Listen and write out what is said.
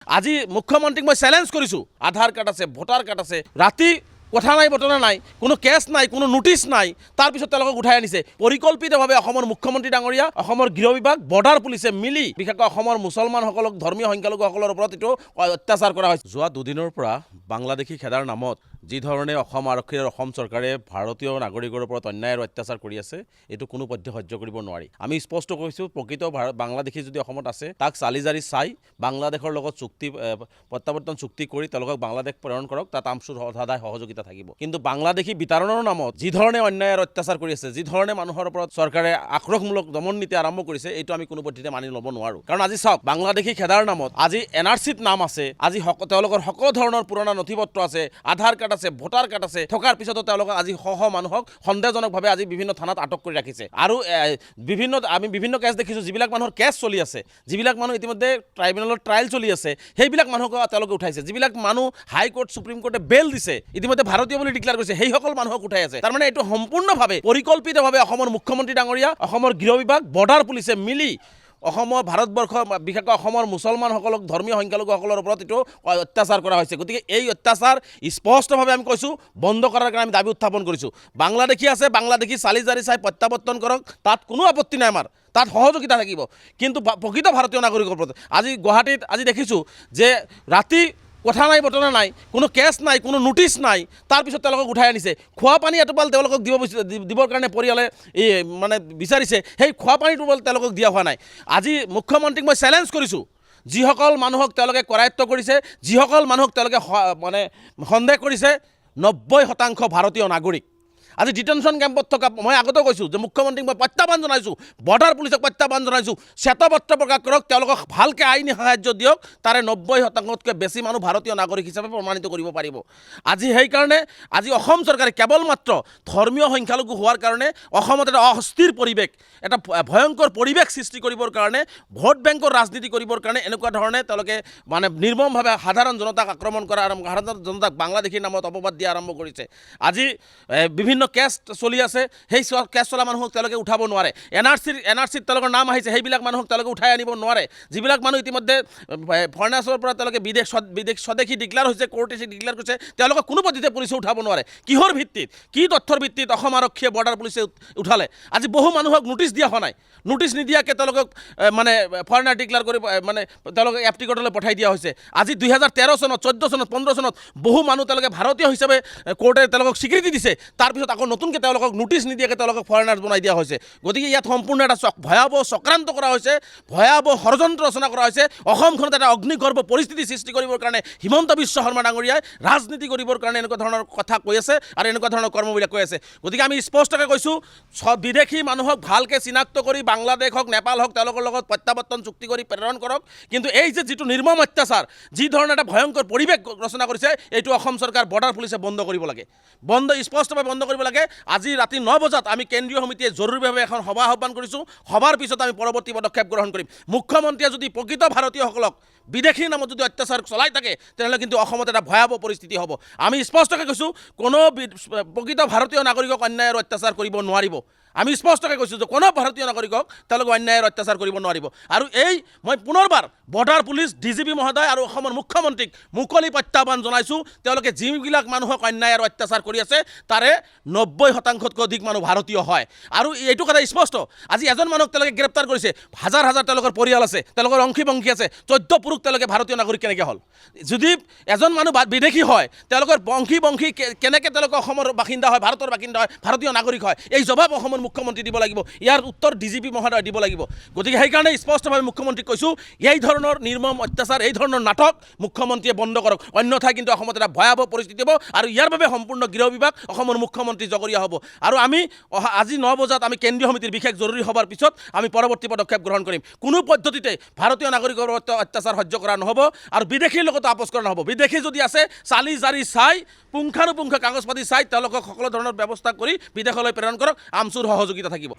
আজি মুখ্যমন্ত্ৰীক মই চেলেঞ্জ কৰিছোঁ। আধাৰ কাৰ্ড আছে, ভোটাৰ কাৰ্ড আছে, ৰাতি কথা নাই বতৰা নাই, কোনো কেছ নাই, কোনো নোটিছ নাই, তাৰপিছত তেওঁলোকক উঠাই আনিছে। পৰিকল্পিতভাৱে অসমৰ মুখ্যমন্ত্ৰী ডাঙৰীয়া, অসমৰ গৃহ বিভাগ, বৰ্ডাৰ পুলিচে মিলি বিশেষকৈ অসমৰ মুছলমানসকলক, ধৰ্মীয় সংখ্যালঘুসকলৰ ওপৰত এইটো অত্যাচাৰ কৰা হৈছে। যোৱা দুদিনৰ পৰা বাংলাদেশী খেদাৰ নামত যি ধৰণে অসম আৰক্ষী আৰু অসম চৰকাৰে ভাৰতীয় নাগৰিকৰ ওপৰত অন্যায় আৰু অত্যাচাৰ কৰি আছে, এইটো কোনো পধ্যে সহ্য কৰিব নোৱাৰি। আমি স্পষ্ট কৈছোঁ, প্ৰকৃত বাংলাদেশী যদি অসমত আছে তাক চালি জাৰি চাই বাংলাদেশৰ লগত প্ৰত্যাৱৰ্তন চুক্তি কৰি তেওঁলোকক বাংলাদেশ প্ৰেৰণ কৰক, তাত আমচুৰ সদায় সহযোগিতা থাকিব। কিন্তু বাংলাদেশী বিতৰণৰ নামত যি ধৰণে অন্যায় আৰু অত্যাচাৰ কৰি আছে, যি ধৰণে মানুহৰ ওপৰত চৰকাৰে আক্ৰোশমূলক দমন নীতি আৰম্ভ কৰিছে, এইটো আমি কোনো পদ্ধতিতে মানি ল'ব নোৱাৰোঁ। কাৰণ আজি চাওক, বাংলাদেশী খেদাৰ নামত আজি NRCত নাম আছে, আজি তেওঁলোকৰ সকলো ধৰণৰ পুৰণা নথি পত্ৰ আছে, আধাৰ কাৰ্ড আছে, ভোটাৰ কাৰ্ড আছে, থকাৰ পিছতো তেওঁলোকক আজি মানুহক সন্দেহজনকভাৱে আজি বিভিন্ন থানাত আটক কৰি ৰাখিছে। আৰু আমি বিভিন্ন কেছ দেখিছোঁ, যিবিলাক মানুহৰ কেছ চলি আছে, যিবিলাক মানুহ ইতিমধ্যে ট্ৰাইব্যুনেলৰ ট্ৰায়েল চলি আছে, সেইবিলাক মানুহক তেওঁলোকে উঠাইছে। যিবিলাক মানুহ হাইকোৰ্ট, সুপ্ৰিম কোৰ্টে বেল দিছে, ইতিমধ্যে ভাৰতীয় বুলি ডিক্লেয়াৰ কৰিছে, সেইসকল মানুহক উঠাই আছে। তাৰমানে এইটো সম্পূৰ্ণভাৱে পৰিকল্পিতভাৱে অসমৰ মুখ্যমন্ত্ৰী ডাঙৰীয়া, অসমৰ গৃহ বিভাগ, বৰ্ডাৰ পুলিচে মিলি অসমৰ, ভাৰতবৰ্ষ, বিশেষকৈ অসমৰ মুছলমানসকলক, ধৰ্মীয় সংখ্যালঘুসকলৰ ওপৰত এইটো অত্যাচাৰ কৰা হৈছে। গতিকে এই অত্যাচাৰ স্পষ্টভাৱে আমি কৈছোঁ বন্ধ কৰাৰ কাৰণে আমি দাবী উত্থাপন কৰিছোঁ। বাংলাদেশী আছে, বাংলাদেশী চালি জাৰি চাই প্ৰত্যাৱৰ্তন কৰক, তাত কোনো আপত্তি নাই আমাৰ, তাত সহযোগিতা থাকিব। কিন্তু প্ৰকৃত ভাৰতীয় নাগৰিকৰ ওপৰত আজি গুৱাহাটীত আজি দেখিছোঁ যে ৰাতি কথা নাই বতৰা নাই, কোনো কেছ নাই, কোনো নোটিছ নাই, তাৰপিছত তেওঁলোকক উঠাই আনিছে। খোৱা পানী এটোপাল তেওঁলোকক দিবৰ কাৰণে পৰিয়ালে মানে বিচাৰিছে, সেই খোৱা পানী টোপাল তেওঁলোকক দিয়া হোৱা নাই। আজি মুখ্যমন্ত্ৰীক মই চেলেঞ্জ কৰিছোঁ, যিসকল মানুহক তেওঁলোকে কৰায়ত্ব কৰিছে, যিসকল মানুহক তেওঁলোকে মানে সন্দেহ কৰিছে, 90% ভাৰতীয় নাগৰিক। আজি ডিটেনশ্যন কেম্পত থকা, মই আগতেও কৈছোঁ যে মুখ্যমন্ত্ৰীক মই প্ৰত্যাহ্বান জনাইছোঁ, বৰ্ডাৰ পুলিচক প্ৰত্যাহ্বান জনাইছোঁ, শ্বেতপত্ৰ প্ৰকাশ কৰক, তেওঁলোকক ভালকৈ আইনী সাহায্য দিয়ক, তাৰে 90%তকৈ বেছি মানুহ ভাৰতীয় নাগৰিক হিচাপে প্ৰমাণিত কৰিব পাৰিব। আজি সেইকাৰণে আজি অসম চৰকাৰে কেৱল মাত্ৰ ধৰ্মীয় সংখ্যালঘু হোৱাৰ কাৰণে অসমত এটা অস্থিৰ পৰিৱেশ, এটা ভয়ংকৰ পৰিৱেশ সৃষ্টি কৰিবৰ কাৰণে, ভোট বেংকৰ ৰাজনীতি কৰিবৰ কাৰণে এনেকুৱা ধৰণে তেওঁলোকে মানে নিৰ্মমভাৱে সাধাৰণ জনতাক আক্ৰমণ কৰা, সাধাৰণ জনতাক বাংলাদেশীৰ নামত অপবাদ দিয়া আৰম্ভ কৰিছে। আজি বিভিন্ন কেছ চলি আছে, সেই কেছ চলা মানুহক তেওঁলোকে উঠাব নোৱাৰে। NRCত তেওঁলোকৰ নাম আহিছে, সেইবিলাক মানুহক তেওঁলোকে উঠাই আনিব নোৱাৰে। যিবিলাক মানুহ ইতিমধ্যে ফৰেনাৰ্ছৰ পৰা তেওঁলোকে স্বদেশী ডিক্লেয়াৰ হৈছে, কোৰ্টে ডিক্লেয়াৰ কৰিছে, তেওঁলোকক কোনো পদ্ধতিতে পুলিচে উঠাব নোৱাৰে। কিহৰ ভিত্তিত, কি তথ্যৰ ভিত্তিত অসম আৰক্ষীয়ে, বৰ্ডাৰ পুলিচে উঠালে? আজি বহু মানুহক নোটিছ দিয়া হোৱা নাই, নোটিছ নিদিয়াকৈ তেওঁলোকক মানে ফৰেনাৰ ডিক্লেয়াৰ কৰি মানে তেওঁলোকক এপ্টিকটলৈ পঠাই দিয়া হৈছে। আজি 2013 চনত, 14 চনত, 15 চনত বহু মানুহ তেওঁলোকে ভাৰতীয় হিচাপে কোৰ্টে তেওঁলোকক স্বীকৃতি দিছে, তাৰপিছত আকৌ নতুনকৈ তেওঁলোকক নোটিছ নিদিয়াকৈ তেওঁলোকক ফৰেনাৰ্ছ বনাই দিয়া হৈছে। গতিকে ইয়াত সম্পূৰ্ণ এটা ভয়াৱহ চক্ৰান্ত কৰা হৈছে, ভয়াৱহ ষড়যন্ত্ৰ ৰচনা কৰা হৈছে। অসমখনত এটা অগ্নিগৰ্ভ পৰিস্থিতি সৃষ্টি কৰিবৰ কাৰণে হিমন্ত বিশ্ব শৰ্মা ডাঙৰীয়াই ৰাজনীতি কৰিবৰ কাৰণে এনেকুৱা ধৰণৰ কথা কৈ আছে আৰু এনেকুৱা ধৰণৰ কৰ্মবিলাক কৈ আছে। গতিকে আমি স্পষ্টকৈ কৈছোঁ, বিদেশী মানুহক ভালকৈ চিনাক্ত কৰি বাংলাদেশ হওক, নেপাল হওক, তেওঁলোকৰ লগত প্ৰত্যাৱৰ্তন চুক্তি কৰি প্ৰেৰণ কৰক। কিন্তু এই যে যিটো নিৰ্মম অত্যাচাৰ, যি ধৰণে এটা ভয়ংকৰ পৰিৱেশ ৰচনা কৰিছে, এইটো অসম চৰকাৰ, বৰ্ডাৰ পুলিচে বন্ধ কৰিব লাগে, স্পষ্টভাৱে বন্ধ কৰিব লাগে। আজি ৰাতি 9 বজাত আমি কেন্দ্ৰীয় সমিতিয়ে জৰুৰীভাৱে এখন সভা আহ্বান কৰিছোঁ। সভাৰ পিছত আমি পৰৱৰ্তী পদক্ষেপ গ্ৰহণ কৰিম। মুখ্যমন্ত্ৰীয়ে যদি প্ৰকৃত ভাৰতীয়সকলক বিদেশীৰ নামত যদি অত্যাচাৰ চলাই থাকে, তেনেহ'লে কিন্তু অসমত এটা ভয়াৱহ পৰিস্থিতি হ'ব। আমি স্পষ্টকৈ কৈছোঁ, কোনো প্ৰকৃত ভাৰতীয় নাগৰিকক অন্যায় আৰু অত্যাচাৰ কৰিব নোৱাৰিব। আমি স্পষ্টকৈ কৈছোঁ যে কোনো ভাৰতীয় নাগৰিকক তেওঁলোকে অন্যায় আৰু অত্যাচাৰ কৰিব নোৱাৰিব। আৰু মই পুনৰবাৰ বৰ্ডাৰ পুলিচ, DGP মহোদয় আৰু অসমৰ মুখ্যমন্ত্ৰীক মুকলি প্ৰত্যাহ্বান জনাইছোঁ, তেওঁলোকে যিবিলাক মানুহক অন্যায় আৰু অত্যাচাৰ কৰি আছে, তাৰে 90%তকৈ অধিক মানুহ ভাৰতীয় হয়। আৰু এইটো কথা স্পষ্ট, আজি এজন মানুহক তেওঁলোকে গ্ৰেপ্তাৰ কৰিছে, হাজাৰ হাজাৰ তেওঁলোকৰ পৰিয়াল আছে, তেওঁলোকৰ অংশী বংশী আছে, 14 পুৰুষ তেওঁলোকে ভাৰতীয় নাগৰিক কেনেকৈ হ'ল? যদি এজন মানুহ বিদেশী হয়, তেওঁলোকৰ অংশী বংশী কেনেকৈ তেওঁলোকে অসমৰ বাসিন্দা হয়, ভাৰতৰ বাসিন্দা হয়, ভাৰতীয় নাগৰিক হয়? এই জবাব অসমৰ মুখ্যমন্ত্ৰী দিব লাগিব, ইয়াৰ উত্তৰ DGP মহোদয় দিব লাগিব। গতিকে সেইকাৰণে স্পষ্টভাৱে মুখ্যমন্ত্ৰীক কৈছোঁ, এই ধৰণৰ নিৰ্মম অত্যাচাৰ, এই ধৰণৰ নাটক মুখ্যমন্ত্ৰীয়ে বন্ধ কৰক, অন্যথা কিন্তু অসমত এটা ভয়াৱহ পৰিস্থিতি হ'ব। আৰু ইয়াৰ বাবে সম্পূৰ্ণ গৃহ বিভাগ, অসমৰ মুখ্যমন্ত্ৰী জগৰীয়া হ'ব। আৰু আমি আজি 9 বজাত আমি কেন্দ্ৰীয় সমিতিৰ বিশেষ জৰুৰী সভাৰ পিছত আমি পৰৱৰ্তী পদক্ষেপ গ্ৰহণ কৰিম। কোনো পদ্ধতিতে ভাৰতীয় নাগৰিকৰ অত্যাচাৰ সহ্য কৰা নহ'ব আৰু বিদেশীৰ লগত আপোচ কৰা নহ'ব। বিদেশী যদি আছে, চালি জাৰি চাই, পুংখানুপুংখ কাগজ পাতি চাই তেওঁলোকক সকলো ধৰণৰ ব্যৱস্থা কৰি বিদেশলৈ প্ৰেৰণ কৰক, আমচুৰ সহযোগিতা থাকিব।